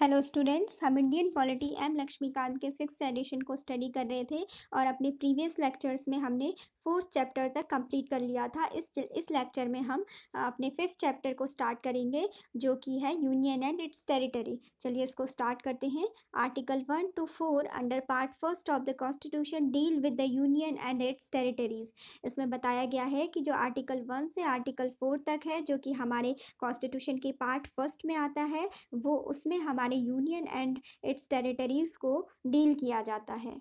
Hello students, हम Indian polity M Laxmikant के 6th addition को स्टडी कर रहे थे और अपने प्रीवियस लेक्चर्स में हमने 4th चैप्टर तक कंप्लीट कर लिया था। इस लेक्चर में हम अपने 5th चैप्टर को स्टार्ट करेंगे, जो कि है यूनियन एंड इट्स टेरिटरी। चलिए इसको स्टार्ट करते हैं। Article 1 to 4 under part first of the constitution deal with the union and it's territories. इसमें बताया गया है कि जो आर्टिकल 1 से आर्टिकल 4 तक है, जो कि हमारे कॉन्स्टिट्यूशन के पार्ट फर्स्ट में आता है, वो उसमें हमारे यूनियन एंड इट्स टेरिटरीज को डील किया जाता है।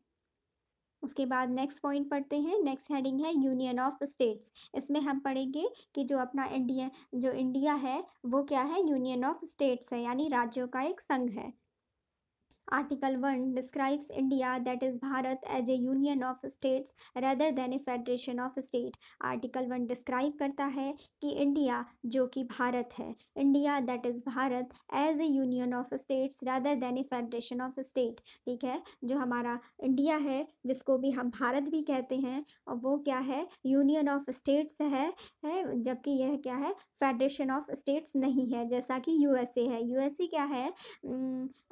उसके बाद नेक्स्ट पॉइंट पढ़ते हैं। नेक्स्ट हेडिंग है यूनियन ऑफ स्टेट्स। इसमें हम पढ़ेंगे कि जो अपना इंडिया है वो क्या है, यूनियन ऑफ स्टेट्स है, यानी राज्यों का एक संघ है। Article 1 describes India, that is Bharat, as a union of states rather than a federation of state. Article 1 describe करता है कि इंडिया जो कि भारत है, India that is Bharat as a union of states rather than a federation of state। ठीक है, जो हमारा इंडिया है जिसको भी हम भारत भी कहते हैं, और वो क्या है, यूनियन ऑफ स्टेट्स है, जबकि यह क्या है, फेडरेशन ऑफ स्टेट्स नहीं है, जैसा कि यूएसए है। यूएसए क्या है,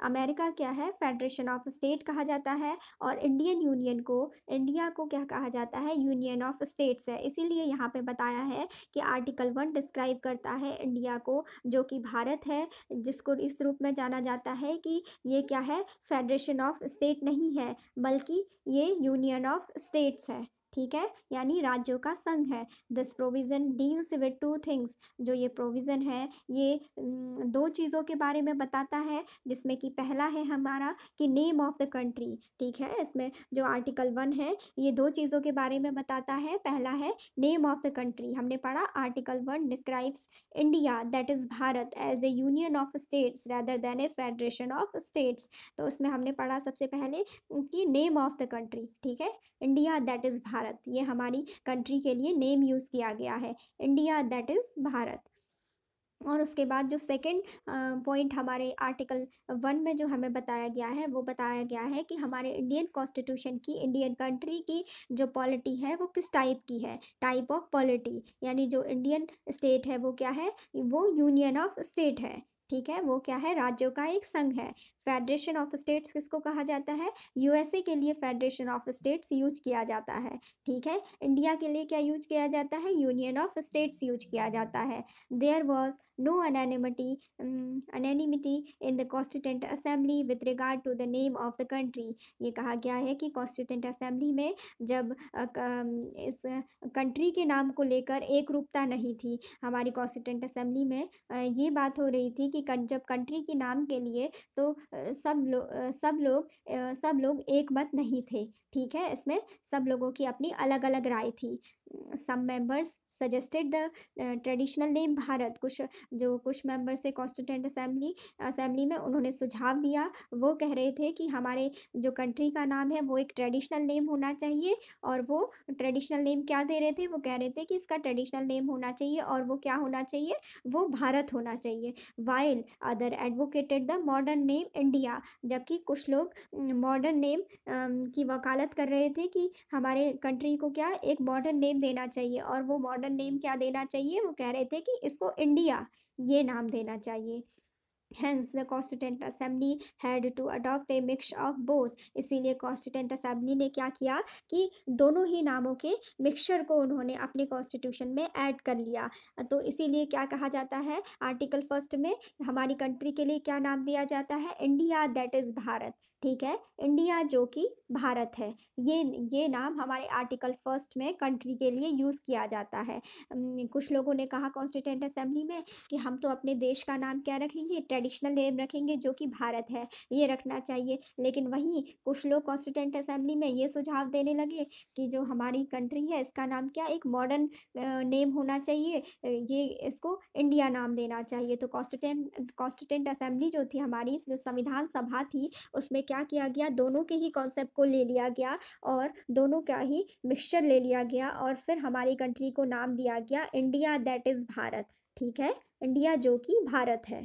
अमेरिका क्या है, फेडरेशन ऑफ स्टेट कहा जाता है, और इंडिया को क्या कहा जाता है, यूनियन ऑफ स्टेट्स है। इसीलिए यहाँ पे बताया है कि आर्टिकल 1 डिस्क्राइब करता है इंडिया को, जो कि भारत है, जिसको इस रूप में जाना जाता है कि ये क्या है, फेडरेशन ऑफ स्टेट नहीं है, बल्कि ये यूनियन ऑफ स्टेट्स है। ठीक है, यानी राज्यों का संघ है। This provision deals with two things. जो ये प्रोविजन है ये दो चीज़ों के बारे में बताता है, जिसमें कि पहला है हमारा कि नेम ऑफ द कंट्री। ठीक है, इसमें जो आर्टिकल 1 है ये दो चीज़ों के बारे में बताता है। पहला है नेम ऑफ द कंट्री, हमने पढ़ा article 1 describes India that is Bharat as a union of states rather than a federation of states. तो उसमें हमने पढ़ा सबसे पहले कि नेम ऑफ द कंट्री। ठीक है, इंडिया दैट इज़ भारत, ये हमारी कंट्री के लिए नेम यूज़ किया गया है, इंडिया दैट इज़ भारत। और उसके बाद जो सेकंड पॉइंट हमारे आर्टिकल 1 में जो हमें बताया गया है, वो बताया गया है कि हमारे इंडियन कॉन्स्टिट्यूशन की, इंडियन कंट्री की जो पॉलिटी है वो किस टाइप की है, टाइप ऑफ पॉलिटी। यानी जो इंडियन स्टेट है वो क्या है, वो यूनियन ऑफ स्टेट है। ठीक है, वो क्या है, राज्यों का एक संघ है। फेडरेशन ऑफ स्टेट्स किसको कहा जाता है, यूएसए के लिए फेडरेशन ऑफ स्टेट्स यूज किया जाता है। ठीक है, इंडिया के लिए क्या यूज किया जाता है, यूनियन ऑफ स्टेट्स यूज किया जाता है। There was no anonymity in the Constituent Assembly with regard to the name of the country। ये कहा गया है कि कॉन्स्टिट्यूंट असेंबली में जब इस कंट्री के नाम को लेकर एक रूपता नहीं थी। हमारी कॉन्स्टिट्यूंट असेंबली में ये बात हो रही थी कि जब कंट्री के नाम के लिए तो सब लोग एक मत नहीं थे। ठीक है, इसमें सब लोगों की अपनी अलग अलग राय थी। Some members suggested the traditional name Bharat. कुछ मेंबर्स से कॉन्स्टिट्यूंट असेंबली में उन्होंने सुझाव दिया। वो कह रहे थे कि हमारे जो कंट्री का नाम है वो एक ट्रेडिशनल नेम होना चाहिए, और वो ट्रेडिशनल नेम क्या दे रहे थे, वो कह रहे थे कि इसका ट्रेडिशनल नेम होना चाहिए, और वो क्या होना चाहिए, वो भारत होना चाहिए। While other advocated the modern name India. जबकि कुछ लोग मॉडर्न नेम की वकालत कर रहे थे कि हमारे कंट्री को क्या एक मॉडर्न नेम देना चाहिए, और वो मॉडर्न नेम क्या देना चाहिए, वो कह रहे थे कि इसको इंडिया ये नाम देना चाहिए। Hence the Constituent Assembly had to adopt a mix of both। इसीलिए Constituent Assembly ने क्या किया कि दोनों ही नामों के मिक्सचर को उन्होंने अपने कॉन्स्टिट्यूशन में ऐड कर लिया। तो इसीलिए क्या कहा जाता है, आर्टिकल 1 में हमारी कंट्री के लिए क्या नाम दिया जाता है, इंडिया दैट इज़ भारत। ठीक है, इंडिया जो कि भारत है, ये नाम हमारे आर्टिकल 1 में कंट्री के लिए यूज़ किया जाता है। कुछ लोगों ने कहा कॉन्स्टिट्यूंट असेंबली में कि हम तो अपने देश का नाम क्या रखेंगे, ट्रेडिशनल नेम रखेंगे जो कि भारत है, ये रखना चाहिए। लेकिन वहीं कुछ लोग कॉन्स्टिट्यूंट असेंबली में ये सुझाव देने लगे कि जो हमारी कंट्री है इसका नाम क्या एक मॉडर्न नेम होना चाहिए, ये इसको इंडिया नाम देना चाहिए। तो कॉन्स्टिट्यूंट असेंबली जो थी हमारी, जो संविधान सभा थी, उसमें क्या किया गया, दोनों के ही कॉन्सेप्ट को ले लिया गया और दोनों का ही मिक्सचर ले लिया गया, और फिर हमारी कंट्री को नाम दिया गया इंडिया दैट इज़ भारत। ठीक है, इंडिया जो कि भारत है।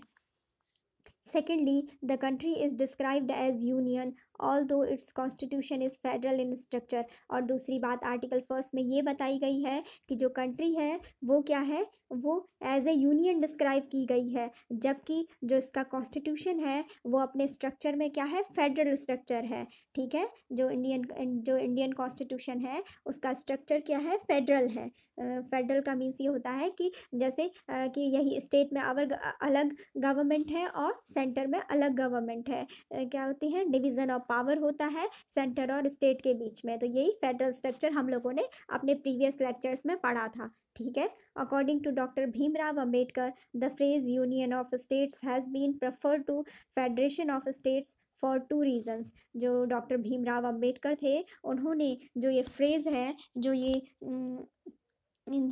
Secondly, the country is described as union although its constitution is federal in structure। और दूसरी बात आर्टिकल 1 में ये बताई गई है कि जो कंट्री है वो क्या है, वो एज ए यूनियन डिस्क्राइब की गई है, जबकि जो इसका कॉन्स्टिट्यूशन है वो अपने स्ट्रक्चर में क्या है, फेडरल स्ट्रक्चर है। ठीक है, जो इंडियन कॉन्स्टिट्यूशन है उसका स्ट्रक्चर क्या है, फेडरल है। फेडरल का मीन्स ये होता है कि जैसे कि यही स्टेट में अलग गवर्नमेंट है और सेंटर में अलग गवर्नमेंट है। क्या होती है, डिवीजन ऑफ पावर होता है सेंटर और स्टेट के बीच में। तो यही फेडरल स्ट्रक्चर हम लोगों ने अपने प्रीवियस लेक्चर्स में पढ़ा था। ठीक है, according to doctor Bhimrao Ambedkar, the phrase union of states has been preferred to federation of states for two reasons. जो डॉक्टर भीमराव अंबेडकर थे, उन्होंने जो ये फ्रेज है, जो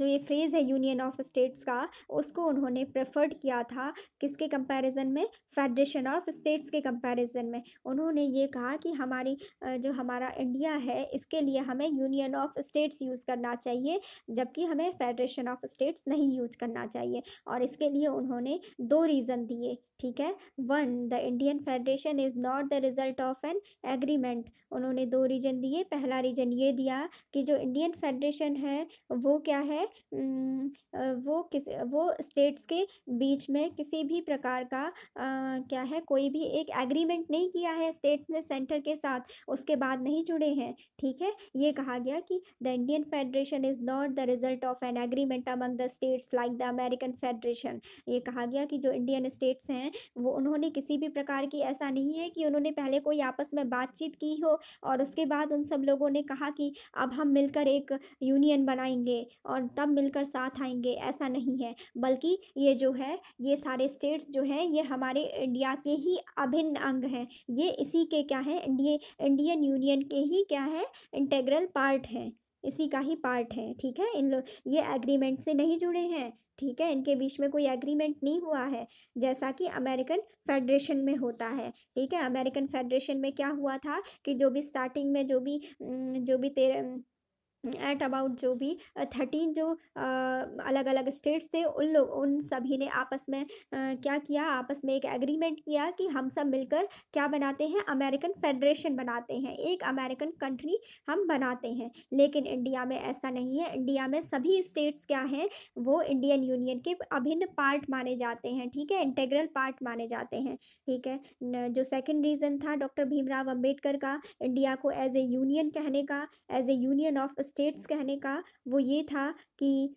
ये फ्रेज़ है यूनियन ऑफ स्टेट्स का, उसको उन्होंने प्रेफर्ड किया था किसके कंपैरिजन में, फेडरेशन ऑफ स्टेट्स के कंपैरिजन में। उन्होंने ये कहा कि जो हमारा इंडिया है इसके लिए हमें यूनियन ऑफ स्टेट्स यूज़ करना चाहिए, जबकि हमें फेडरेशन ऑफ स्टेट्स नहीं यूज करना चाहिए। और इसके लिए उन्होंने दो रीज़न दिए। ठीक है, one, the Indian federation is not the result of an agreement. उन्होंने दो रीज़न दिए। पहला रीज़न ये दिया कि जो इंडियन फेडरेशन है वो क्या है, वो स्टेट्स के बीच में किसी भी प्रकार का क्या है, कोई भी एक एग्रीमेंट नहीं किया है स्टेट ने सेंटर के साथ, उसके बाद नहीं जुड़े हैं। ठीक है, ये कहा गया कि the Indian federation is not the result of an agreement among the states like the American federation. ये कहा गया कि जो इंडियन स्टेट्स हैं वो उन्होंने किसी भी प्रकार की, ऐसा नहीं है कि उन्होंने पहले कोई आपस में बातचीत की हो और उसके बाद उन सब लोगों ने कहा कि अब हम मिलकर एक यूनियन बनाएंगे और तब मिलकर साथ आएंगे, ऐसा नहीं है। बल्कि ये जो है, ये सारे स्टेट्स जो हैं ये हमारे इंडिया के ही अभिन्न अंग हैं। ये इसी के क्या है, इंडियन यूनियन के ही क्या है, इंटेग्रल पार्ट हैं, इसी का ही पार्ट है। ठीक है, ये एग्रीमेंट से नहीं जुड़े हैं। ठीक है, इनके बीच में कोई एग्रीमेंट नहीं हुआ है, जैसा कि अमेरिकन फेडरेशन में होता है। ठीक है, अमेरिकन फेडरेशन में क्या हुआ था कि जो भी स्टार्टिंग में जो भी तेरह एट अबाउट जो भी 13 जो अलग अलग स्टेट्स थे, उन सभी ने आपस में क्या किया, आपस में एक एग्रीमेंट किया कि हम सब मिलकर क्या बनाते हैं, अमेरिकन फेडरेशन बनाते हैं, एक अमेरिकन कंट्री हम बनाते हैं। लेकिन इंडिया में ऐसा नहीं है। इंडिया में सभी स्टेट्स क्या हैं, वो इंडियन यूनियन के अभिन्न पार्ट माने जाते हैं। ठीक है, इंटेग्रल पार्ट माने जाते हैं। ठीक है, जो सेकंड रीज़न था डॉक्टर भीमराव अंबेडकर का इंडिया को एज ए यूनियन कहने का, as a union of states कहने का, वो ये था कि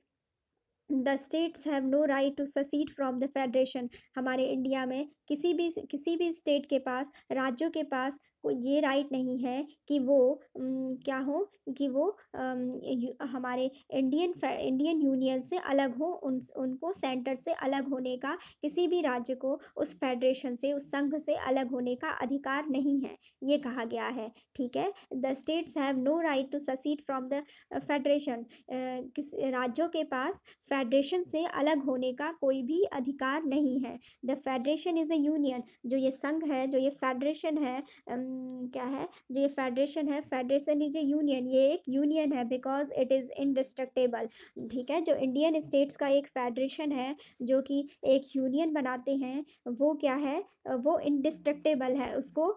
the states have no right to secede from the federation. हमारे इंडिया में किसी भी स्टेट के पास, राज्यों के पास कोई ये राइट नहीं है कि वो क्या हो, कि वो हमारे इंडियन यूनियन से अलग हो, उनको सेंटर से अलग होने का, किसी भी राज्य को उस फेडरेशन से, उस संघ से अलग होने का अधिकार नहीं है, ये कहा गया है। ठीक है, the states have no right to secede from the federation. किस राज्यों के पास फेडरेशन से अलग होने का कोई भी अधिकार नहीं है। The federation is a union. जो ये संघ है, जो ये फेडरेशन है, क्या है, जो ये फेडरेशन है, फेडरेशन इज ए यूनियन, ये एक यूनियन है बिकॉज इट इज़ इनडिस्ट्रक्टेबल। ठीक है, जो इंडियन स्टेट्स का एक फेडरेशन है, जो कि एक यूनियन बनाते हैं, वो क्या है, वो इनडिस्ट्रक्टेबल है, उसको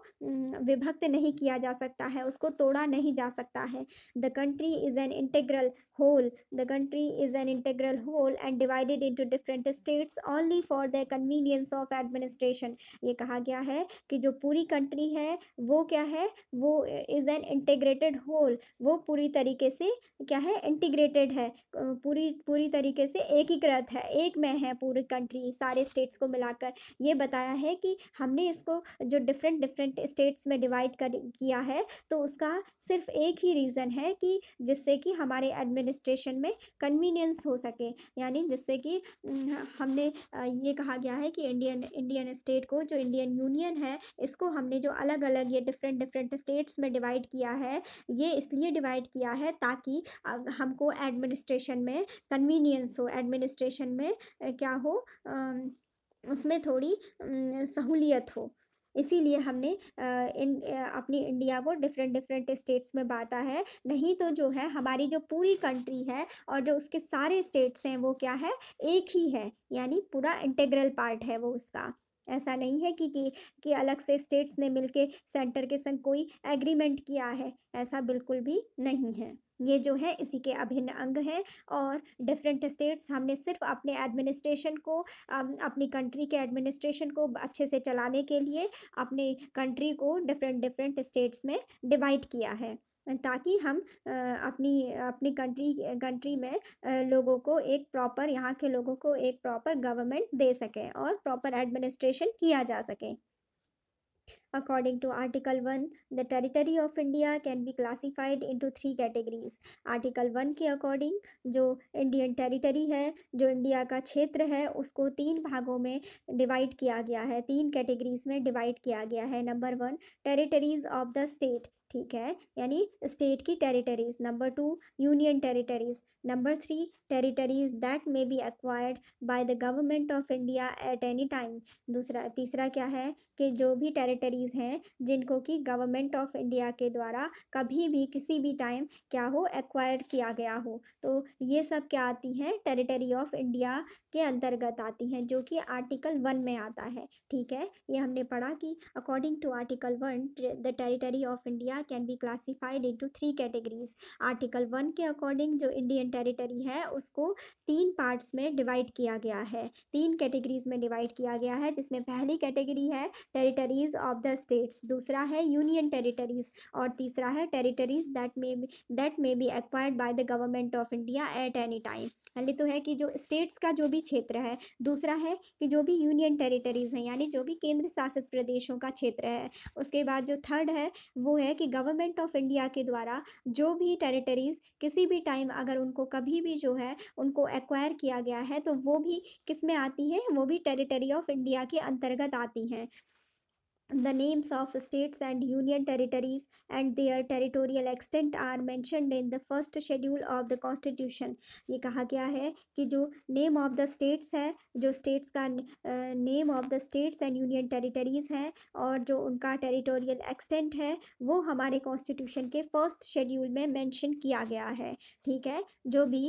विभक्त नहीं किया जा सकता है, उसको तोड़ा नहीं जा सकता है। The country is an integral whole. The country is an integral whole and divided into different states only for the convenience of administration. ये कहा गया है कि जो पूरी कंट्री है वो क्या है, वो इज एन इंटीग्रेटेड होल, वो पूरी तरीके से क्या है, इंटीग्रेटेड है, पूरी तरीके से एकीकृत है, एक में है पूरी कंट्री, सारे स्टेट्स को मिलाकर। ये बताया है कि हमने इसको जो डिफरेंट डिफरेंट स्टेट्स में डिवाइड कर किया है, तो उसका सिर्फ एक ही रीज़न है कि जिससे कि हमारे एडमिनिस्ट्रेशन में कन्वीनियंस हो सके, यानी जिससे कि हमने ये कहा गया है कि इंडियन स्टेट को, जो इंडियन यूनियन है, इसको हमने जो अलग अलग ये डिफरेंट डिफरेंट स्टेट्स में डिवाइड किया है, ये इसलिए डिवाइड किया है ताकि हमको एडमिनिस्ट्रेशन में कन्वीनियंस हो, एडमिनिस्ट्रेशन में क्या हो, उसमें थोड़ी सहूलियत हो। इसीलिए हमने अपनी इंडिया को डिफरेंट डिफरेंट स्टेट्स में बांटा है। नहीं तो जो है हमारी जो पूरी कंट्री है और जो उसके सारे स्टेट्स हैं वो क्या है, एक ही है, यानी पूरा इंटेग्रल पार्ट है वो उसका। ऐसा नहीं है कि अलग से स्टेट्स ने मिलके सेंटर के संग कोई एग्रीमेंट किया है, ऐसा बिल्कुल भी नहीं है। ये जो है इसी के अभिन्न अंग हैं और डिफरेंट स्टेट्स हमने सिर्फ़ अपने एडमिनिस्ट्रेशन को अपनी कंट्री के एडमिनिस्ट्रेशन को अच्छे से चलाने के लिए अपनी कंट्री को डिफरेंट स्टेट्स में डिवाइड किया है। ताकि हम अपनी अपनी कंट्री में लोगों को एक प्रॉपर यहाँ के लोगों को एक प्रॉपर गवर्नमेंट दे सकें और प्रॉपर एडमिनिस्ट्रेशन किया जा सके। According to Article 1, the territory of India can be classified into three categories. Article 1 के अकॉर्डिंग जो इंडियन टेरिटरी है, जो इंडिया का क्षेत्र है, उसको तीन भागों में डिवाइड किया गया है, तीन कैटेगरीज में डिवाइड किया गया है। Number 1, territories of the state, ठीक है, यानी स्टेट की territories. Number 2, union territories. Number 3, territories that may be acquired by the government of India at any time. तीसरा क्या है कि जो भी टेरिटरीज़ हैं जिनको कि गवर्नमेंट ऑफ इंडिया के द्वारा कभी भी किसी भी टाइम क्या हो एक्वायर किया गया हो, तो ये सब क्या आती हैं, टेरिटरी ऑफ इंडिया के अंतर्गत आती हैं, जो कि आर्टिकल 1 में आता है। ठीक है, ये हमने पढ़ा कि according to article 1 the territory of India can be classified into 3 categories. Article 1 के अकॉर्डिंग जो इंडियन टेरिटरी है उसको 3 पार्ट्स में डिवाइड किया गया है, 3 कैटेगरीज में डिवाइड किया गया है, जिसमें पहली कैटेगरी है टेरिटरीज ऑफ द स्टेट्स, दूसरा है यूनियन टेरिटरीज और तीसरा है territories that may be acquired by the government of India at any time. पहले तो है कि जो स्टेट्स का जो भी क्षेत्र है, दूसरा है कि जो भी यूनियन टेरिटरीज हैं यानी जो भी केंद्र शासित प्रदेशों का क्षेत्र है, उसके बाद जो थर्ड है वो है कि गवर्नमेंट ऑफ इंडिया के द्वारा जो भी टेरिटरीज किसी भी टाइम अगर उनको कभी भी जो है उनको एक्वायर किया गया है तो वो भी किस में आती हैं, वो भी टेरिटरी ऑफ इंडिया के अंतर्गत आती हैं। The names of states and union territories and their territorial extent are mentioned in the first schedule of the constitution। ये कहा गया है कि जो नेम ऑफ द स्टेट्स है, जो स्टेट्स का name of the states and union territories है और जो उनका टेरिटोरियल एक्सटेंट है वो हमारे कॉन्स्टिट्यूशन के फर्स्ट शेड्यूल में मेंशन किया गया है। ठीक है, जो भी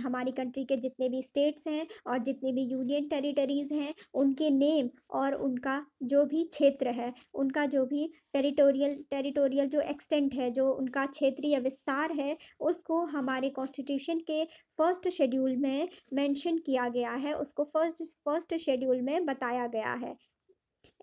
हमारी कंट्री के जितने भी स्टेट्स हैं और जितने भी यूनियन टेरिटरीज हैं उनके नेम और उनका जो भी क्षेत्र है, उनका जो भी टेरिटोरियल जो एक्सटेंट है, जो उनका क्षेत्रीय विस्तार है, उसको हमारे कॉन्स्टिट्यूशन के फर्स्ट शेड्यूल में मेंशन किया गया है, उसको फर्स्ट शेड्यूल में बताया गया है।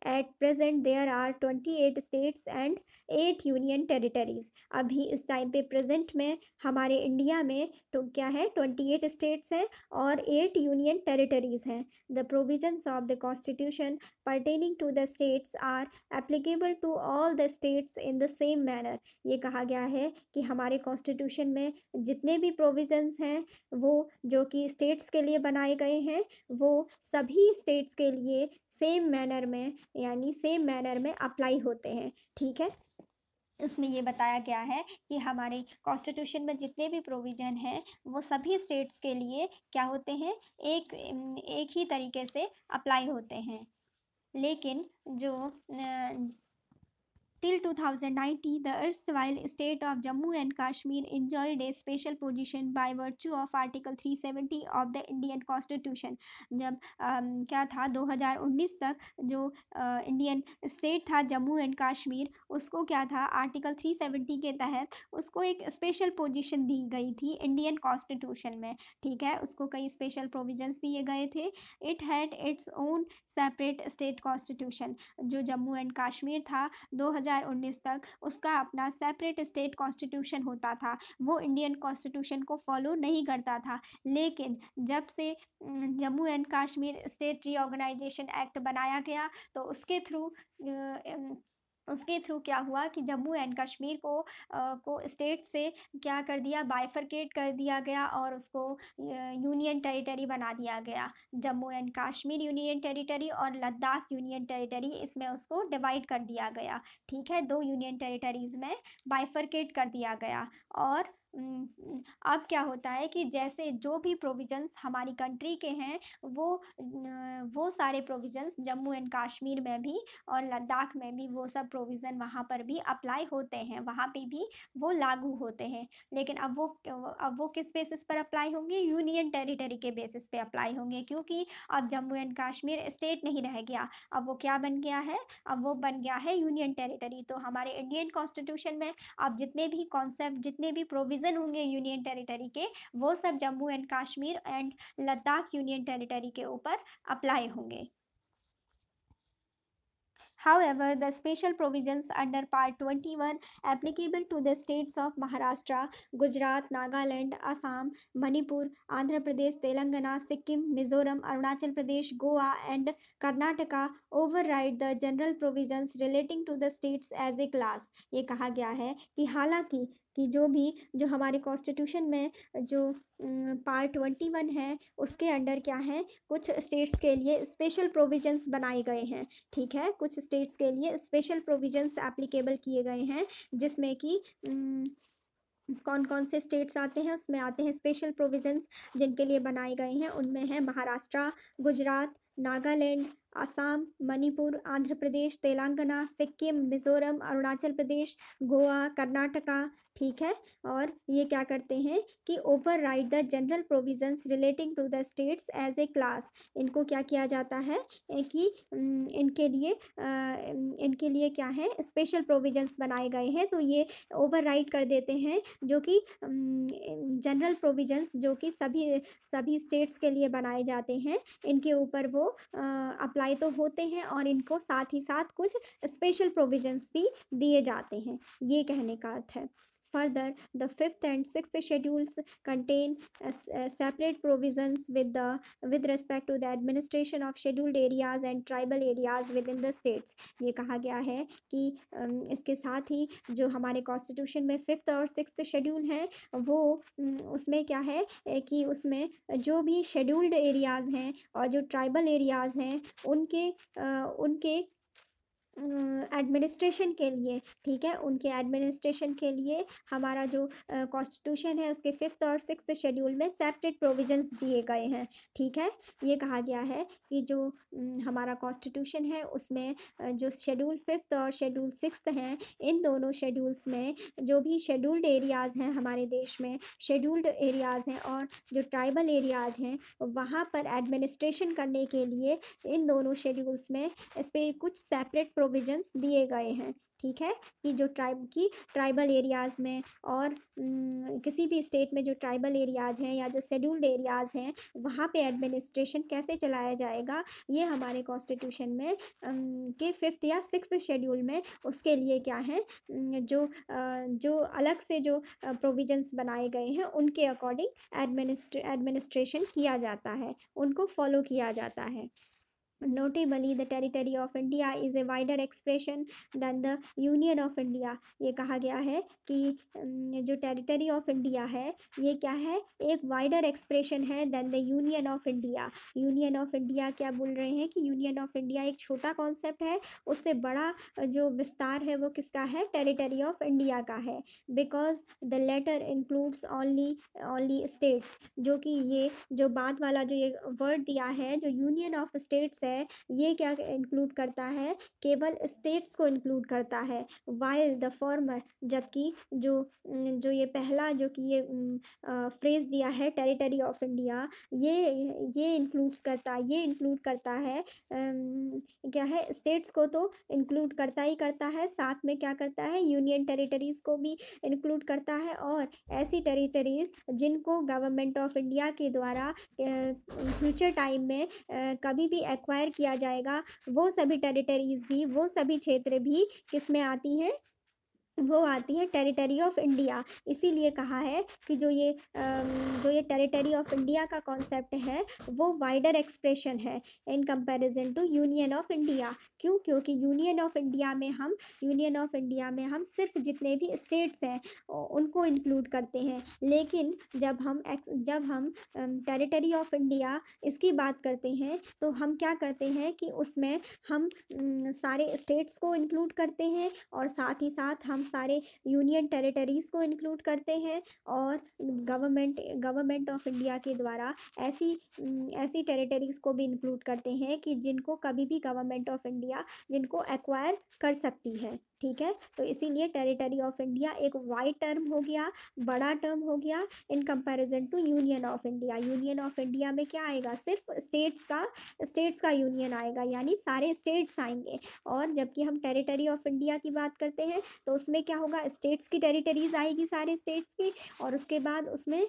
At present there are 28 states and 8 union territories. अभी इस टाइम पे प्रेजेंट में हमारे इंडिया में तो क्या है 28 स्टेट्स हैं और 8 यूनियन टेरिटरीज हैं। The provisions of the constitution pertaining to the states are applicable to all the states in the same manner। ये कहा गया है कि हमारे कॉन्स्टिट्यूशन में जितने भी प्रोविजंस हैं वो जो कि स्टेट्स के लिए बनाए गए हैं वो सभी स्टेट्स के लिए सेम मैनर में यानी सेम मैनर में अप्लाई होते हैं। ठीक है, इसमें ये बताया गया है कि हमारे कॉन्स्टिट्यूशन में जितने भी प्रोविज़न हैं वो सभी स्टेट्स के लिए क्या होते हैं, एक ही तरीके से अप्लाई होते हैं। लेकिन जो Till 2019, the erstwhile state of Jammu and Kashmir enjoyed a special position by virtue of Article 370 of the Indian Constitution। जब क्या था 2019 तक जो इंडियन स्टेट था जम्मू एंड कश्मीर, उसको क्या था आर्टिकल 370 के तहत उसको एक स्पेशल पोजीशन दी गई थी इंडियन कॉन्स्टिट्यूशन में। ठीक है, उसको कई स्पेशल प्रोविजंस दिए गए थे। It had its own separate state constitution. जो जम्मू एंड कश्मीर था 2019 तक उसका अपना सेपरेट स्टेट कॉन्स्टिट्यूशन होता था, वो इंडियन कॉन्स्टिट्यूशन को फॉलो नहीं करता था। लेकिन जब से Jammu and Kashmir state reorganisation act बनाया गया तो उसके थ्रू क्या हुआ कि जम्मू एंड कश्मीर को स्टेट से क्या कर दिया, बाइफरकेट कर दिया गया और उसको यूनियन टेरिटरी बना दिया गया। Jammu and Kashmir union territory और लद्दाख यूनियन टेरिटरी, इसमें उसको डिवाइड कर दिया गया। ठीक है, 2 यूनियन टेरिटरीज में बाइफरकेट कर दिया गया और अब क्या होता है कि जैसे जो भी प्रोविजंस हमारी कंट्री के हैं वो सारे प्रोविजंस जम्मू एंड कश्मीर में भी और लद्दाख में भी वो सब प्रोविज़न वहाँ पर भी अप्लाई होते हैं, वहाँ पे भी वो लागू होते हैं। लेकिन अब वो किस बेसिस पर अप्लाई होंगे? यूनियन टेरिटरी के बेसिस पे अप्लाई होंगे, क्योंकि अब जम्मू एंड कश्मीर स्टेट नहीं रह गया। अब वो क्या बन गया है? अब वो बन गया है यूनियन टेरिटरी। तो हमारे इंडियन कॉन्स्टिट्यूशन में अब जितने भी कॉन्सेप्ट, जितने भी प्रोविज़न होंगे यूनियन टेरिटरी के, वो सब Jammu and Kashmir and Ladakh union territory के ऊपर अप्लाई होंगे। However, the special provisions under Part 21 applicable to the states of Maharashtra, Gujarat, Nagaland, Assam, Manipur, Andhra Pradesh, Telangana, Sikkim, Mizoram, Arunachal Pradesh, Goa, and Karnataka override the general provisions relating to the states as a class. ये कहा गया है कि हालांकि जो हमारे constitution में जो पार्ट 21 है उसके अंडर क्या है, कुछ स्टेट्स के लिए स्पेशल प्रोविजंस बनाए गए हैं। ठीक है, कुछ स्टेट्स के लिए स्पेशल प्रोविजंस एप्लीकेबल किए गए हैं, जिसमें कि कौन कौन से स्टेट्स आते हैं, उसमें आते हैं स्पेशल प्रोविजंस जिनके लिए बनाए गए हैं। उनमें है महाराष्ट्र, गुजरात, नागालैंड, असम, मणिपुर, आंध्र प्रदेश, तेलंगाना, सिक्किम, मिजोरम, अरुणाचल प्रदेश, गोवा, कर्नाटका। ठीक है, और ये क्या करते हैं कि override the general provisions relating to the states as a class. इनको क्या किया जाता है कि इनके लिए क्या है, स्पेशल प्रोविजंस बनाए गए हैं, तो ये ओवर राइड कर देते हैं जो कि जनरल प्रोविजंस जो कि सभी स्टेट्स के लिए बनाए जाते हैं, इनके ऊपर वो अप्लाई तो होते हैं और इनको साथ ही साथ कुछ स्पेशल प्रोविजंस भी दिए जाते हैं, ये कहने का अर्थ है। Further, the fifth and sixth schedules contain separate provisions with respect to the administration of scheduled areas and tribal areas within the states. ये कहा गया है कि इसके साथ ही जो हमारे कॉन्स्टिट्यूशन में फिफ्थ और सिक्स्थ शेड्यूल हैं, वो उसमें क्या है कि उसमें जो भी शेड्यूल्ड एरियाज़ हैं और जो ट्राइबल एरियाज़ हैं उनके एडमिनिस्ट्रेशन के लिए, ठीक है, उनके एडमिनिस्ट्रेशन के लिए हमारा जो कॉन्स्टिट्यूशन है उसके फिफ्थ और सिक्स्थ शेड्यूल में सेपरेट प्रोविजंस दिए गए हैं। ठीक है, ये कहा गया है कि जो हमारा कॉन्स्टिट्यूशन है उसमें जो शेड्यूल फिफ्थ और शेड्यूल सिक्स्थ हैं, इन दोनों शेड्यूल्स में जो भी शेड्यूल्ड एरियाज़ हैं हमारे देश में, शेड्यूल्ड एरियाज़ हैं और जो ट्राइबल एरियाज़ हैं, वहाँ पर एडमिनिस्ट्रेशन करने के लिए इन दोनों शेड्यूल्स में इस पर कुछ सेपरेट प्रोविजंस दिए गए हैं। ठीक है, कि जो ट्राइबल एरियाज़ में और किसी भी स्टेट में जो ट्राइबल एरियाज़ हैं या जो शेड्यूल्ड एरियाज़ हैं, वहाँ पे एडमिनिस्ट्रेशन कैसे चलाया जाएगा, ये हमारे कॉन्स्टिट्यूशन में के फिफ्थ या सिक्स्थ शेड्यूल में उसके लिए क्या है, जो अलग से जो प्रोविजंस बनाए गए हैं उनके अकॉर्डिंग एडमिनिस्ट्रेशन किया जाता है, उनको फॉलो किया जाता है। Notably, the territory of India is a wider expression than the Union of India. ये कहा गया है कि जो टेरिटरी ऑफ इंडिया है ये क्या है, एक वाइडर एक्सप्रेशन है than the union of India. Union of India क्या बोल रहे हैं कि यूनियन ऑफ इंडिया एक छोटा कॉन्सेप्ट है, उससे बड़ा जो विस्तार है वो किसका है, टेरिटरी ऑफ इंडिया का है। Because the latter includes only states, जो कि ये जो बाद वाला जो ये वर्ड दिया है जो यूनियन ऑफ स्टेट्स है, ये क्या इंक्लूड करता है, केवल स्टेट्स को इंक्लूड करता है। वाइल द फॉर्मर, जबकि जो ये पहला जो कि ये फ्रेज दिया है टेरिटरी ऑफ इंडिया, ये इंक्लूड करता है क्या है, स्टेट्स को तो इंक्लूड करता ही करता है, साथ में क्या करता है, यूनियन टेरिटरीज को भी इंक्लूड करता है, और ऐसी टेरिटरीज जिनको गवर्नमेंट ऑफ इंडिया के द्वारा फ्यूचर टाइम में कभी भी एक्वायर किया जाएगा, वो सभी टेरिटरीज भी, वो सभी क्षेत्र भी किस में आती हैं, वो आती है टेरिटरी ऑफ इंडिया। इसीलिए कहा है कि जो ये टेरिटरी ऑफ इंडिया का कॉन्सेप्ट है वो वाइडर एक्सप्रेशन है in comparison to union of India. क्यों? क्योंकि यूनियन ऑफ इंडिया में हम सिर्फ जितने भी स्टेट्स हैं उनको इंक्लूड करते हैं, लेकिन जब हम टेरिटरी ऑफ इंडिया इसकी बात करते हैं तो हम क्या करते हैं कि उसमें हम सारे स्टेट्स को इंक्लूड करते हैं और साथ ही साथ हम हम सारे यूनियन टेरिटरीज़ को इंक्लूड करते हैं और गवर्नमेंट ऑफ इंडिया के द्वारा ऐसी टेरिटरीज़ को भी इंक्लूड करते हैं कि जिनको कभी भी गवर्नमेंट ऑफ इंडिया जिनको एक्वायर कर सकती है। ठीक है, तो इसीलिए टेरिटरी ऑफ इंडिया एक वाइड टर्म हो गया, बड़ा टर्म हो गया in comparison to union of India. Union of India में क्या आएगा, सिर्फ स्टेट्स का यूनियन आएगा, यानी सारे स्टेट्स आएंगे। और जबकि हम टेरिटरी ऑफ इंडिया की बात करते हैं तो उसमें क्या होगा, स्टेट्स की टेरिटरीज आएगी, सारे स्टेट्स की, और उसके बाद उसमें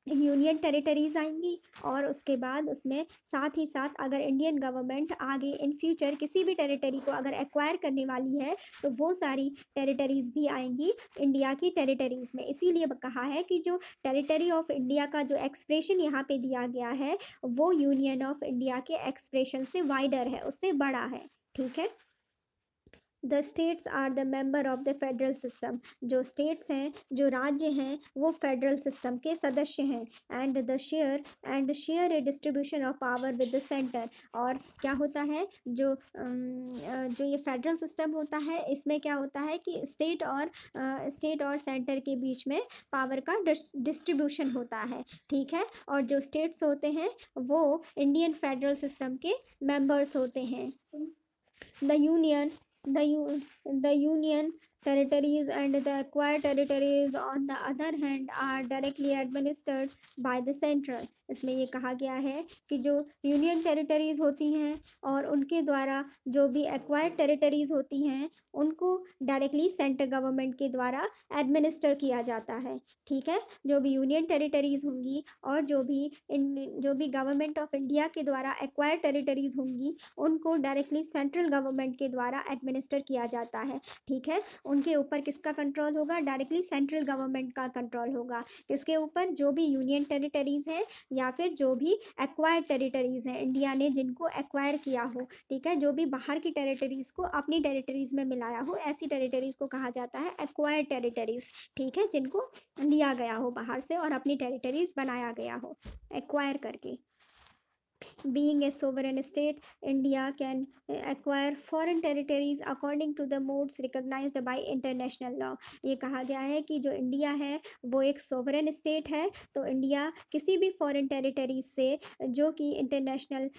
यूनियन टेरिटरीज आएंगी, और उसके बाद उसमें साथ ही साथ अगर इंडियन गवर्नमेंट आगे इन फ्यूचर किसी भी टेरिटरी को अगर एक्वायर करने वाली है तो वो सारी टेरिटरीज भी आएंगी इंडिया की टेरिटरीज में। इसीलिए कहा है कि जो टेरिटरी ऑफ इंडिया का जो एक्सप्रेशन यहाँ पे दिया गया है वो यूनियन ऑफ इंडिया के एक्सप्रेशन से वाइडर है, उससे बड़ा है। ठीक है, the states are the member of the federal system. जो स्टेट्स हैं, जो राज्य हैं, वो फेडरल सिस्टम के सदस्य हैं। And share A distribution of power with the centre. और क्या होता है, जो ये फेडरल सिस्टम होता है इसमें क्या होता है कि स्टेट और सेंटर के बीच में पावर का डिस्ट्रीब्यूशन होता है। ठीक है, और जो स्टेट्स होते हैं वो इंडियन फेडरल सिस्टम के मेंबर्स होते हैं। The union, the union territories and the acquired territories on the other hand are directly administered by the central। इसमें ये कहा गया है कि जो यूनियन टेरिटरीज होती हैं और उनके द्वारा जो भी एक्वायर्ड टेरिटरीज होती हैं उनको डायरेक्टली सेंट्रल गवर्नमेंट के द्वारा एडमिनिस्टर किया जाता है। ठीक है, जो भी यूनियन टेरिटरीज होंगी और जो भी गवर्नमेंट ऑफ इंडिया के द्वारा एक्वायर्ड टेरिटरीज होंगी उनको डायरेक्टली सेंट्रल गवर्नमेंट के द्वारा एडमिनिस्टर किया जाता है। ठीक है, उनके ऊपर किसका कंट्रोल होगा, डायरेक्टली सेंट्रल गवर्नमेंट का कंट्रोल होगा। किसके ऊपर, जो भी यूनियन टेरिटरीज हैं या फिर जो भी एक्वायर्ड टेरिटरीज हैं इंडिया ने जिनको एक्वायर किया हो। ठीक है, जो भी बाहर की टेरिटरीज को अपनी टेरिटरीज में मिलाया हो, ऐसी टेरिटरीज को कहा जाता है एक्वायर्ड टेरिटरीज। ठीक है, जिनको लिया गया हो बाहर से और अपनी टेरिटरीज बनाया गया हो एक्वायर करके। Being a sovereign state, India can acquire foreign territories according to the modes recognized by international law। ये कहा गया है कि जो इंडिया है वो एक सोवरेन स्टेट है, तो इंडिया किसी भी फॉरेन टेरिटरीज से जो कि इंटरनेशनल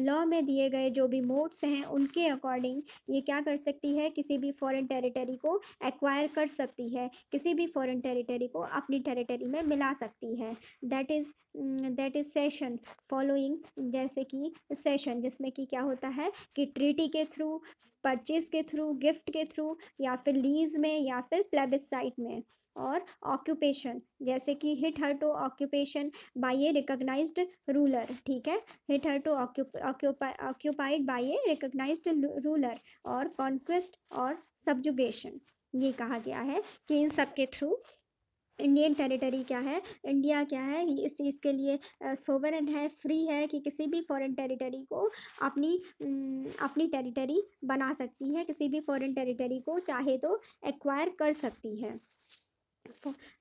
लॉ में दिए गए जो भी मोड्स हैं उनके अकॉर्डिंग ये क्या कर सकती है, किसी भी फॉरेन टेरिटरी को एक्वायर कर सकती है, किसी भी फॉरेन टेरिटरी को अपनी टेरिटरी में मिला सकती है। दैट इज सेशन फॉलोइंग, जैसे कि सेशन जिसमें कि क्या होता है कि ट्रीटी के थ्रू, परचेज के थ्रू, गिफ्ट के थ्रू, या फिर लीज में, या फिर प्लेबिसाइट में। और ऑक्यूपेशन, जैसे कि hitherto occupation by a recognised ruler. ठीक है, hitherto occupied by a recognised ruler, और कॉन्क्वेस्ट और सब्जुगेशन। ये कहा गया है कि इन सब के थ्रू इंडियन टेरिटरी क्या है, इंडिया क्या है, इस चीज़ के लिए सोवरेन है, फ्री है कि किसी भी फॉरेन टेरिटरी को अपनी टेरिटरी बना सकती है, किसी भी फॉरेन टेरिटरी को चाहे तो एक्वायर कर सकती है।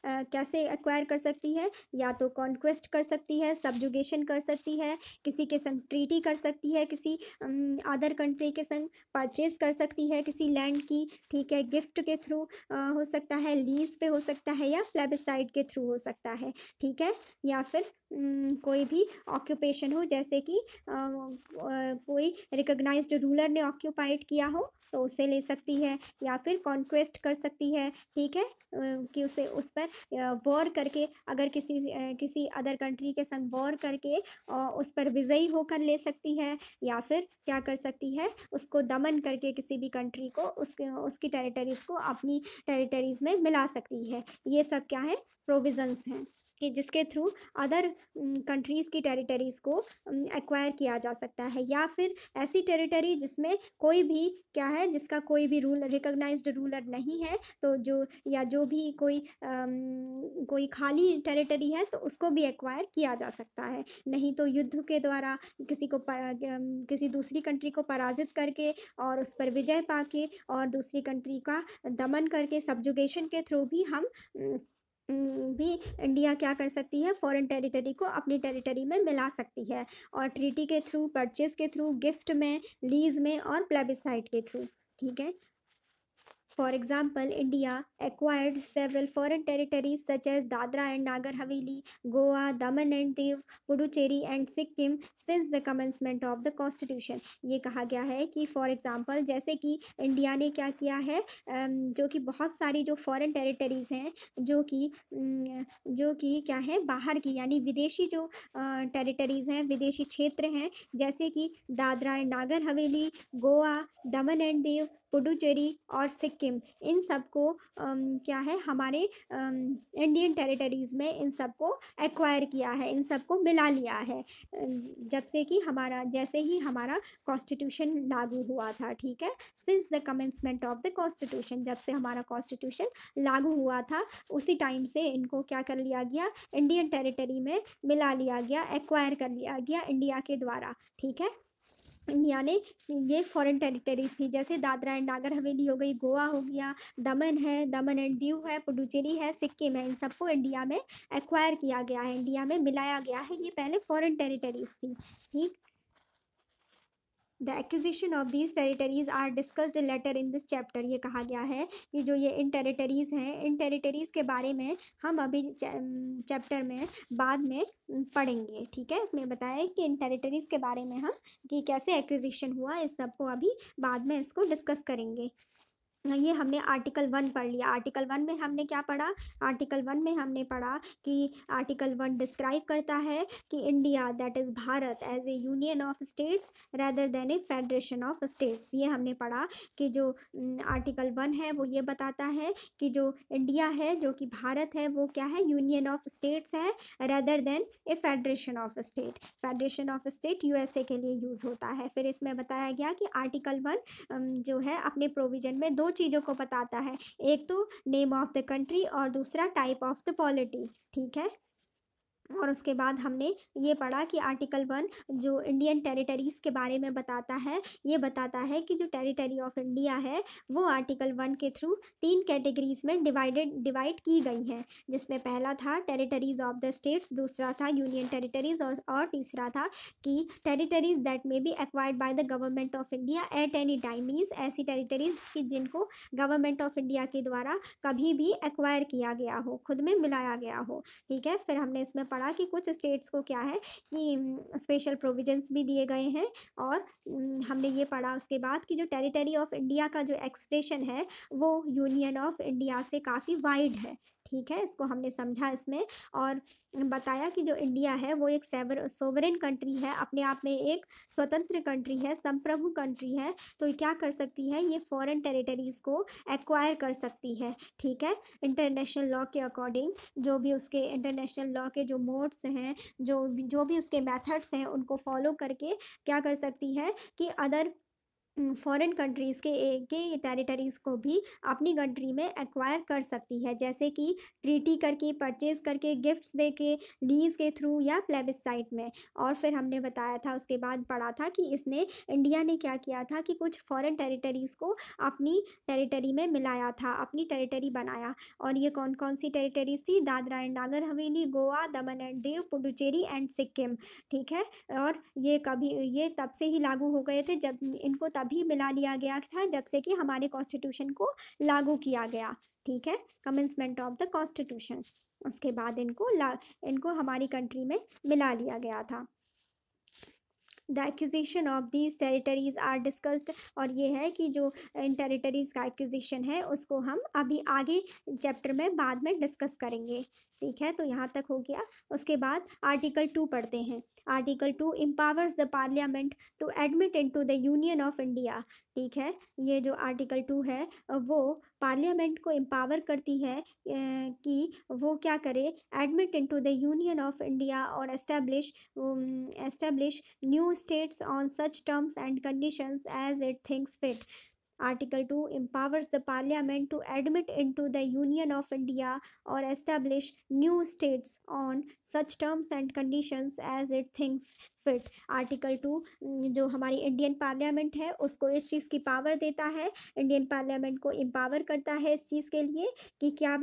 कैसे एक्वायर कर सकती है, या तो कॉन्क्वेस्ट कर सकती है, सब्जुगेशन कर सकती है, किसी के संग ट्रीटी कर सकती है, किसी अदर कंट्री के संग परचेज कर सकती है किसी लैंड की। ठीक है, गिफ्ट के थ्रू हो सकता है, लीज पे हो सकता है, या प्लेबिसाइड के थ्रू हो सकता है। ठीक है, या फिर कोई भी ऑक्यूपेशन हो, जैसे कि कोई रिकॉग्नाइज्ड रूलर ने ऑक्यूपाइड किया हो तो उसे ले सकती है, या फिर कॉन्क्वेस्ट कर सकती है। ठीक है, कि उसे उस पर वॉर करके, अगर किसी अदर कंट्री के संग वॉर करके उस पर विजयी होकर ले सकती है, या फिर क्या कर सकती है, उसको दमन करके किसी भी कंट्री को उसकी टेरिटरीज को अपनी टेरिटरीज में मिला सकती है। ये सब क्या है, प्रोविजंस हैं कि जिसके थ्रू अदर कंट्रीज़ की टेरिटरीज़ को एक्वायर किया जा सकता है, या फिर ऐसी टेरिटरी जिसमें कोई भी क्या है, जिसका कोई भी रिकॉग्नाइज्ड रूलर नहीं है, तो जो भी कोई खाली टेरिटरी है तो उसको भी एक्वायर किया जा सकता है। नहीं तो युद्ध के द्वारा किसी दूसरी कंट्री को पराजित करके और उस पर विजय पाके और दूसरी कंट्री का दमन करके, सब्जुगेशन के थ्रू भी भी इंडिया क्या कर सकती है, फॉरेन टेरिटरी को अपनी टेरिटरी में मिला सकती है, और ट्रीटी के थ्रू, परचेज के थ्रू, गिफ्ट में, लीज में और प्लेबिसाइट के थ्रू। ठीक है, For example, India acquired several foreign territories such as Dadra and Nagar Haveli, Goa, Daman and Diu, Puducherry and Sikkim since the commencement of the constitution. ये कहा गया है कि फॉर एग्जाम्पल जैसे कि इंडिया ने क्या किया है, जो कि बहुत सारी जो फॉरेन टेरिटरीज हैं जो कि क्या है बाहर की यानी विदेशी जो टेरिटरीज हैं, विदेशी क्षेत्र हैं, जैसे कि Dadra and Nagar Haveli, Goa, Daman and Diu, Puducherry और सिक्किम, इन सबको क्या है हमारे इंडियन टेरिटरीज में इन सबको एक्वायर किया है, इन सबको मिला लिया है जब से कि जैसे ही हमारा कॉन्स्टिट्यूशन लागू हुआ था। ठीक है, since the commencement of the constitution, जब से हमारा कॉन्स्टिट्यूशन लागू हुआ था उसी टाइम से इनको क्या कर लिया गया, इंडियन टेरिटरी में मिला लिया गया, एक्वायर कर लिया गया इंडिया के द्वारा। ठीक है, इंडिया ने ये फॉरेन टेरिटरीज थी, जैसे दादरा एंड नागर हवेली हो गई, गोवा हो गया, दमन है, दमन एंड दीव है, पुडुचेरी है, सिक्किम है, इन सबको इंडिया में एक्वायर किया गया है, इंडिया में मिलाया गया है, ये पहले फॉरेन टेरिटरीज थी। ठीक, the acquisition of these territories are discussed later in this chapter, ये कहा गया है कि जो ये इन टेरिटरीज हैं, इन टेरिटरीज के बारे में हम अभी चैप्टर में बाद में पढ़ेंगे। ठीक है, इसमें बताया है कि इन टेरिटरीज के बारे में हम कि कैसे एक्विजिशन हुआ, इस सबको अभी बाद में इसको डिस्कस करेंगे। ये हमने आर्टिकल 1 पढ़ लिया। आर्टिकल 1 में हमने क्या पढ़ा, आर्टिकल 1 में हमने पढ़ा कि आर्टिकल 1 डिस्क्राइब करता है कि India that is Bharat as a union of states rather than a federation of states. ये हमने पढ़ा कि जो आर्टिकल 1 है वो ये बताता है कि जो इंडिया है, जो कि भारत है, वो क्या है, यूनियन ऑफ स्टेट्स है rather than a federation of state. Federation of state USA के लिए यूज़ होता है। फिर इसमें बताया गया कि आर्टिकल 1 जो है अपने प्रोविजन में दो चीज़ों को बताता है, एक तो नेम ऑफ द कंट्री और दूसरा टाइप ऑफ द पॉलिटी। ठीक है, और उसके बाद हमने ये पढ़ा कि आर्टिकल 1 जो इंडियन टेरिटरीज़ के बारे में बताता है, ये बताता है कि जो टेरिटरी ऑफ इंडिया है वो आर्टिकल 1 के थ्रू 3 कैटेगरीज में डिवाइड की गई हैं, जिसमें पहला था टेरिटरीज ऑफ द स्टेट्स, दूसरा था यूनियन टेरिटरीज और तीसरा था कि territories that may be acquired by the government of India at any time, means ऐसी टेरिटरीज की जिनको गवर्नमेंट ऑफ इंडिया के द्वारा कभी भी एक्वायर किया गया हो, खुद में मिलाया गया हो। ठीक है, फिर हमने इसमें पढ़ा कि कुछ स्टेट्स को क्या है कि स्पेशल प्रोविजंस भी दिए गए हैं, और हमने ये पढ़ा उसके बाद कि जो टेरिटरी ऑफ इंडिया का जो एक्सप्रेशन है वो यूनियन ऑफ इंडिया से काफ़ी वाइड है। ठीक है, इसको हमने समझा इसमें, और बताया कि जो इंडिया है वो एक सोवरेन कंट्री है, अपने आप में एक स्वतंत्र कंट्री है, संप्रभु कंट्री है, तो ये क्या कर सकती है, ये फॉरेन टेरिटरीज़ को एक्वायर कर सकती है। ठीक है, इंटरनेशनल लॉ के अकॉर्डिंग, जो भी उसके इंटरनेशनल लॉ के जो मोड्स हैं, जो भी उसके मेथड्स हैं, उनको फॉलो करके क्या कर सकती है कि अदर फॉरेन कंट्रीज़ के टेरिटरीज़ को भी अपनी कंट्री में एक्वायर कर सकती है, जैसे कि ट्रीटी करके, परचेज करके, गिफ्ट्स दे के, लीज के थ्रू या प्लेबिसाइट में। और फिर हमने बताया था, उसके बाद पढ़ा था कि इंडिया ने क्या किया था कि कुछ फॉरेन टेरिटरीज़ को अपनी टेरिटरी में मिलाया था, अपनी टेरिटरी बनाया, और ये कौन कौन सी टेरिटरीज़ थी, Dadra and Nagar Haveli, Goa, Daman and Diu, Puducherry and Sikkim. ठीक है, और ये तब से ही लागू हो गए थे, जब इनको तभी मिला लिया गया था जब से कि हमारे कॉन्स्टिट्यूशन को लागू किया गया। ठीक है, कमेंसमेंट ऑफ द कॉन्स्टिट्यूशन, उसके बाद इनको हमारी कंट्री में मिला लिया गया था। The acquisition of these territories are discussed, और ये है कि जो इन टेरिटरीज का एक्विजिशन है उसको हम अभी आगे चैप्टर में बाद में डिस्कस करेंगे। ठीक है, तो यहाँ तक हो गया। उसके बाद आर्टिकल 2 पढ़ते हैं। Article 2 empowers the parliament to admit into the union of India. ठीक है, ये जो आर्टिकल 2 है वो पार्लियामेंट को एम्पावर करती है कि वो क्या करे, admit into the union of India और establish new states on such terms and conditions as it thinks fit. Article 2 empowers the Parliament to admit into the Union of India or establish new states on such terms and conditions as it thinks fit. Article 2 जो हमारी Indian parliament है उसको इस चीज़ की power देता है, Indian parliament को empower करता है इस चीज़ के लिए कि क्या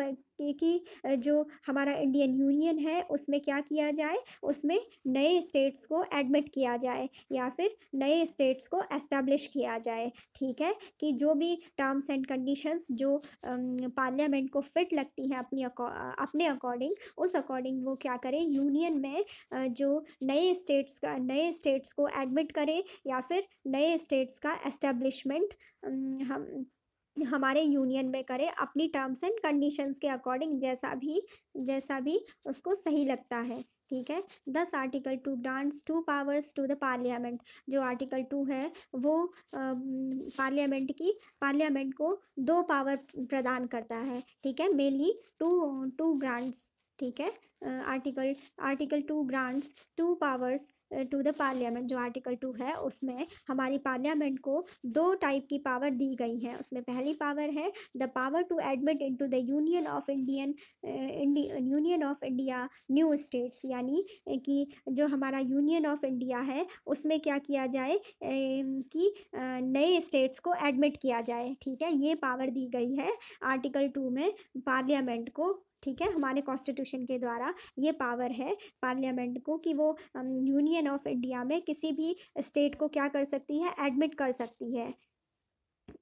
जो हमारा इंडियन यूनियन है उसमें क्या किया जाए, उसमें नए स्टेट्स को एडमिट किया जाए या फिर नए स्टेट्स को एस्टैब्लिश किया जाए। ठीक है, कि जो भी टर्म्स एंड कंडीशंस जो पार्लियामेंट को फिट लगती हैं अपने अकॉर्डिंग, उस अकॉर्डिंग वो क्या करे, यूनियन में जो नए स्टेट्स को एडमिट करे या फिर नए स्टेट्स का एस्टेब्लिशमेंट हम हमारे यूनियन में करे अपनी टर्म्स एंड कंडीशंस के अकॉर्डिंग, जैसा भी उसको सही लगता है। ठीक है, thus article 2 grants 2 powers to the parliament. जो आर्टिकल 2 है वो पार्लियामेंट को 2 पावर प्रदान करता है। ठीक है, मेनली टू टू ग्रांट्स। ठीक है, article article 2 grants 2 powers to the parliament. जो आर्टिकल 2 है उसमें हमारी पार्लियामेंट को 2 टाइप की पावर दी गई है। उसमें पहली पावर है the power to admit into the union of India new states, यानी कि जो हमारा यूनियन ऑफ इंडिया है उसमें क्या किया जाए कि नए स्टेट्स को एडमिट किया जाए। ठीक है, ये पावर दी गई है आर्टिकल 2 में पार्लियामेंट को। ठीक है, हमारे कॉन्स्टिट्यूशन के द्वारा ये पावर है पार्लियामेंट को कि वो यूनियन ऑफ इंडिया में किसी भी स्टेट को क्या कर सकती है, एडमिट कर सकती है।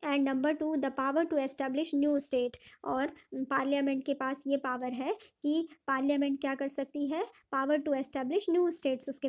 And number 2 the power to establish new state. और पार्लियामेंट के पास ये पावर है कि पार्लियामेंट क्या कर सकती है, power to establish new states, उसके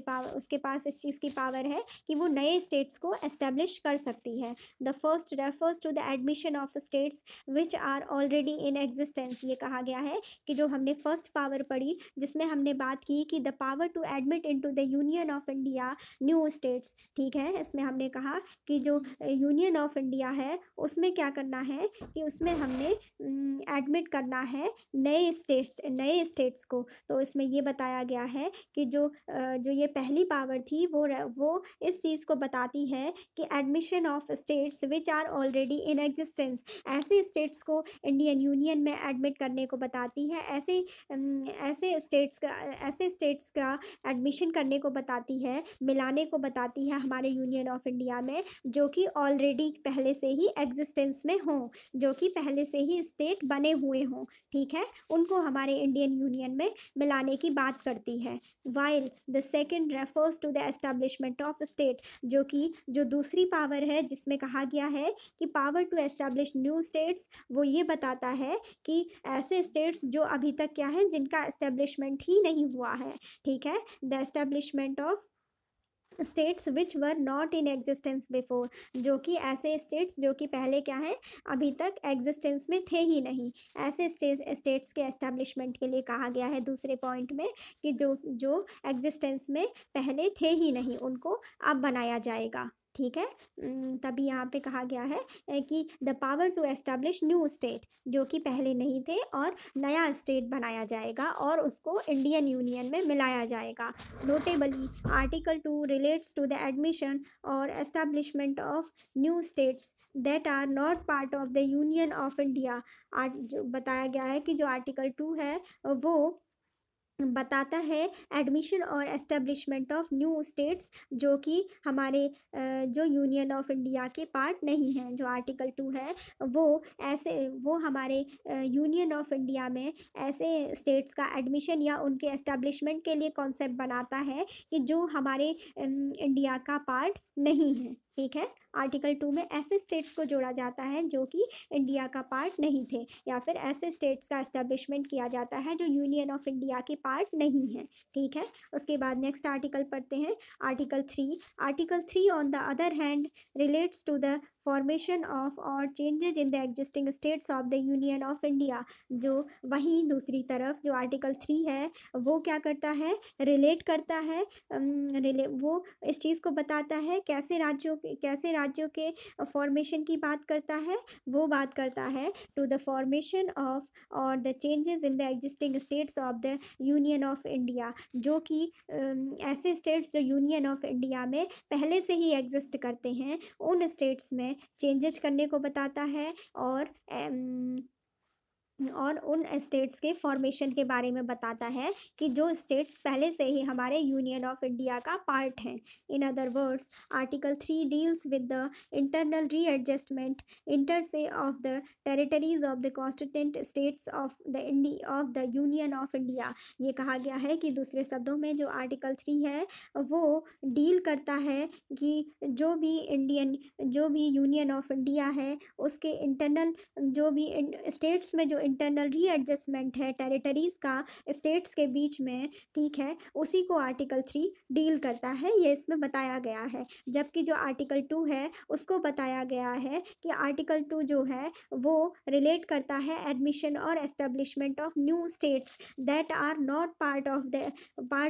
पास इस चीज़ की पावर है कि वो नए स्टेट्स को एस्टेब्लिश कर सकती है। The first refers to the admission of states which are already in existence. ये कहा गया है कि जो हमने फर्स्ट पावर पढ़ी जिसमें हमने बात की कि the power to admit into the union of India new states. ठीक है, इसमें हमने कहा कि जो यूनियन ऑफ इंडिया है उसमें क्या करना है कि उसमें हमने एडमिट करना है नए स्टेट्स को। तो इसमें ये बताया गया है कि जो ये पहली पावर थी वो इस चीज़ को बताती है कि admission of states which are already in existence, ऐसे स्टेट्स को इंडियन यूनियन में एडमिट करने को बताती है, ऐसे स्टेट्स का एडमिशन करने को बताती है, मिलाने को बताती है हमारे यूनियन ऑफ इंडिया में, जो कि ऑलरेडी पहले से ही एग्जिस्टेंस में हों, जो कि पहले से ही स्टेट बने हुए हों। ठीक है, उनको हमारे इंडियन यूनियन में मिलाने की बात करती है। While the second refers to the establishment of state, जो दूसरी पावर है जिसमें कहा गया है कि power to establish new states, वो ये बताता है कि ऐसे स्टेट्स जो अभी तक क्या है, जिनका एस्टेब्लिशमेंट ही नहीं हुआ है। ठीक है, the establishment of states which were not in existence before, जो कि ऐसे स्टेट्स जो कि पहले क्या है, अभी तक एग्जिस्टेंस में थे ही नहीं, ऐसे स्टेट्स के एस्टेब्लिशमेंट के लिए कहा गया है दूसरे पॉइंट में कि जो एग्जिस्टेंस में पहले थे ही नहीं उनको अब बनाया जाएगा। ठीक है, तभी यहाँ पे कहा गया है कि the power to establish new state, जो कि पहले नहीं थे और नया स्टेट बनाया जाएगा और उसको इंडियन यूनियन में मिलाया जाएगा। Notably article 2 relates to the admission or establishment of new states that are not part of the Union of India। जो बताया गया है कि जो आर्टिकल 2 है वो बताता है एडमिशन और एस्टेब्लिशमेंट ऑफ न्यू स्टेट्स जो कि हमारे जो यूनियन ऑफ इंडिया के पार्ट नहीं हैं। जो आर्टिकल 2 है वो हमारे यूनियन ऑफ इंडिया में ऐसे स्टेट्स का एडमिशन या उनके एस्टेब्लिशमेंट के लिए कॉन्सेप्ट बनाता है कि जो हमारे इंडिया का पार्ट नहीं है। ठीक है, आर्टिकल 2 में ऐसे स्टेट्स को जोड़ा जाता है जो कि इंडिया का पार्ट नहीं थे, या फिर ऐसे स्टेट्स का एस्टेब्लिशमेंट किया जाता है जो यूनियन ऑफ इंडिया के पार्ट नहीं है। ठीक है, उसके बाद नेक्स्ट आर्टिकल पढ़ते हैं, article 3। Article 3 on the other hand relates to the formation of और changes in the existing states of the union of India. जो वहीं दूसरी तरफ जो आर्टिकल 3 है वो क्या करता है, रिलेट करता है, वो इस चीज़ को बताता है कैसे राज्यों के फॉर्मेशन की बात करता है, वो बात करता है टू द फॉर्मेशन ऑफ और the changes in the existing states of the union of India, जो कि ऐसे स्टेट्स जो यूनियन ऑफ इंडिया में पहले से ही एग्जिस्ट करते हैं उन स्टेट्स में चेंजेस करने को बताता है और और उन स्टेट्स के फॉर्मेशन के बारे में बताता है कि जो स्टेट्स पहले से ही हमारे यूनियन ऑफ इंडिया का पार्ट हैं। In other words, article 3 deals with the internal readjustment inter se of the territories of the constituent states of the union of India. ये कहा गया है कि दूसरे शब्दों में जो आर्टिकल 3 है वो डील करता है कि जो भी यूनियन ऑफ इंडिया है उसके इंटरनल जो भी स्टेट्स में जो इंटरनल रीएडजस्टमेंट है टेरिटरीज का स्टेट्स के बीच में, ठीक है, उसी को आर्टिकल 3 डील करता है, ये इसमें बताया गया है। जबकि जो आर्टिकल 2 है उसको बताया गया है कि आर्टिकल 2 जो है वो रिलेट करता है एडमिशन और establishment of new states that are not part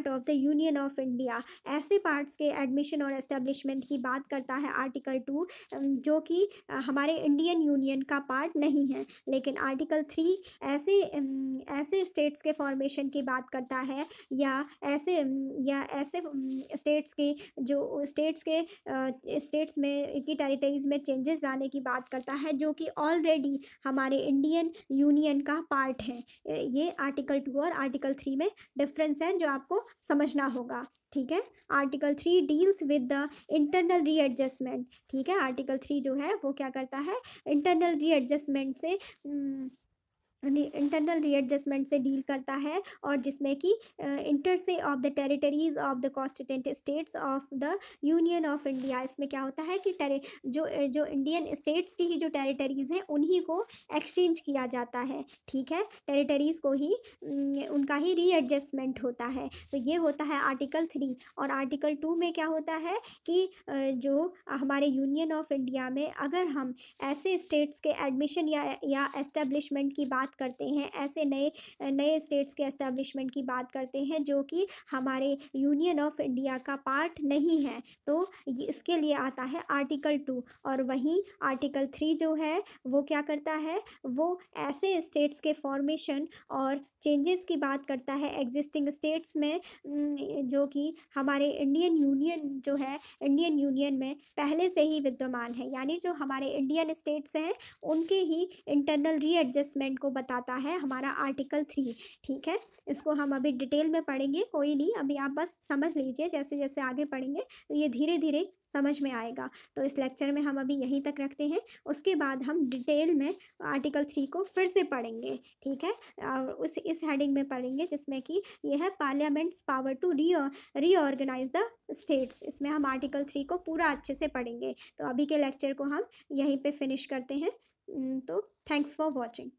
of the union of India. ऐसे पार्ट्स के एडमिशन और एस्टेब्लिशमेंट की बात करता है आर्टिकल 2 जो कि हमारे इंडियन यूनियन का पार्ट नहीं है। लेकिन आर्टिकल 3 ऐसे स्टेट्स के फॉर्मेशन की बात करता है या ऐसे स्टेट्स में की टेरिटरीज में चेंजेस लाने की बात करता है जो कि ऑलरेडी हमारे इंडियन यूनियन का पार्ट है। ये आर्टिकल 2 और आर्टिकल 3 में डिफरेंस है जो आपको समझना होगा, ठीक है। Article 3 deals with the internal readjustment, ठीक है। आर्टिकल 3 जो है वो क्या करता है, इंटरनल रीएडजस्टमेंट से इंटरनल रीएडजस्टमेंट से डील करता है और जिसमें कि inter se of the territories of the constituent states of the union of India. इसमें क्या होता है कि जो इंडियन स्टेट्स की ही जो टेरिटरीज हैं उन्हीं को एक्सचेंज किया जाता है, ठीक है। टेरिटरीज को ही उनका ही रीएडजस्टमेंट होता है। तो ये होता है आर्टिकल 3। और आर्टिकल 2 में क्या होता है कि जो हमारे यूनियन ऑफ इंडिया में अगर हम ऐसे स्टेट्स के एडमिशन या एस्टेब्लिशमेंट की बात करते हैं, ऐसे नए स्टेट्स के एस्टेब्लिशमेंट की बात करते हैं जो कि हमारे यूनियन ऑफ इंडिया का पार्ट नहीं है, तो इसके लिए आता है आर्टिकल 2। और वहीं आर्टिकल 3 जो है वो क्या करता है, वो ऐसे स्टेट्स के फॉर्मेशन और चेंजेस की बात करता है एग्जिस्टिंग स्टेट्स में जो कि हमारे इंडियन यूनियन में पहले से ही विद्यमान है। यानी जो हमारे इंडियन स्टेट्स हैं उनके ही इंटरनल रीएडजस्टमेंट को बताता है हमारा आर्टिकल 3, ठीक है। इसको हम अभी डिटेल में पढ़ेंगे, कोई नहीं, अभी आप बस समझ लीजिए, जैसे जैसे आगे पढ़ेंगे तो ये धीरे धीरे समझ में आएगा। तो इस लेक्चर में हम अभी यहीं तक रखते हैं, उसके बाद हम डिटेल में आर्टिकल 3 को फिर से पढ़ेंगे, ठीक है। उस इस हेडिंग में पढ़ेंगे जिसमें कि यह है parliament's power to reorganise the states. इसमें हम आर्टिकल 3 को पूरा अच्छे से पढ़ेंगे। तो अभी के लेक्चर को हम यहीं पे फिनिश करते हैं। तो थैंक्स फॉर वॉचिंग।